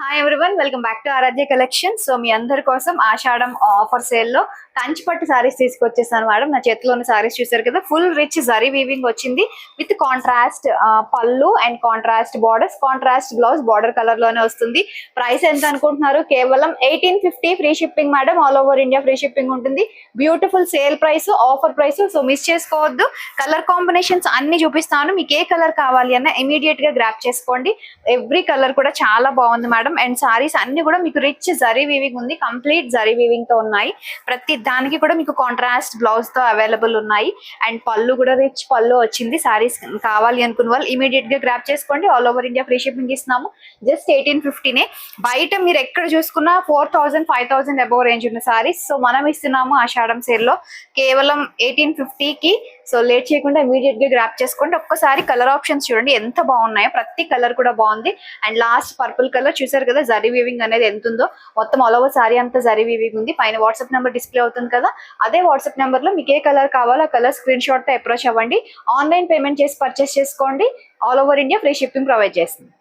Hi everyone, welcome back to Aaradhya collection. So మీ అందరి కోసం ఆషాఢం ఆఫర్ సేల్ లో కంచిపట్టు సారీస్ తీసుకొచ్చేసాను మేడం. నా చేతిలో ఉన్న సారీస్ చూసారు కదా, ఫుల్ రిచ్ జరీ వీవింగ్ వచ్చింది with contrast pallu and contrast borders, contrast blouse border colour లోనే వస్తుంది. ప్రైస్ ఎంత అనుకుంటున్నారు? కేవలం 1850 free shipping madam. All over India free shipping ఉంటుంది. Beautiful sale price, offer price. So miss చేసుకోవద్దు. కలర్ కాంబినేషన్స్ అన్ని చూపిస్తాను. మీకు ఏ కలర్ కావాలి అన్న ఇమీడియట్ గా గ్రాప్ చేసుకోండి. ఎవ్రీ కలర్ కూడా చాలా బాగుంది మేడం. అండ్ సారీస్ అన్ని కూడా మీకు రిచ్ జరీ వీవింగ్ ఉంది, కంప్లీట్ జరీ వీవింగ్ తో ఉన్నాయి. ప్రతి దానికి కూడా మీకు కాంట్రాస్ట్ బ్లౌజ్ తో అవైలబుల్ ఉన్నాయి. అండ్ పళ్ళు కూడా రిచ్ పళ్ళు వచ్చింది. సారీస్ కావాలి అనుకున్న వాళ్ళు ఇమీడియట్ గా గ్రాప్ చేసుకోండి. All over India free shipping ఇస్తున్నాము. జస్ట్ 1850నే. బయట మీరు ఎక్కడ చూసుకున్నా 4000 5000 అబౌవ్ రేంజ్ ఉన్న సారీస్. సో మనం ఇస్తున్నాము ఆషాఢం సేల్ లో కేవలం 1850కి. సో లేట్ చేయకుండా ఇమీడియట్ గా గ్రాప్ చేసుకోండి. ఒక్కసారి కలర్ ఆప్షన్స్ చూడండి ఎంత బాగున్నాయో. ప్రతి కలర్ కూడా బాగుంది. అండ్ లాస్ట్ పర్పుల్ కలర్ చూసారు కదా, జరీ వీవింగ్ అనేది ఎంత ఉందో. మొత్తం ఆల్ ఓవర్ సారీ అంతా జరీ వీవింగ్ ఉంది. పైన వాట్సాప్ నెంబర్ డిస్ప్లే అవుతుంది కదా, అదే వాట్సాప్ నెంబర్ లో మీకు ఏ కలర్ కావాలో ఆ కలర్ స్క్రీన్ షాట్ తో అప్రోచ్ అవ్వండి. ఆన్లైన్ పేమెంట్ చేసి పర్చేస్ చేసుకోండి. All over India free shipping provide చేస్తుంది.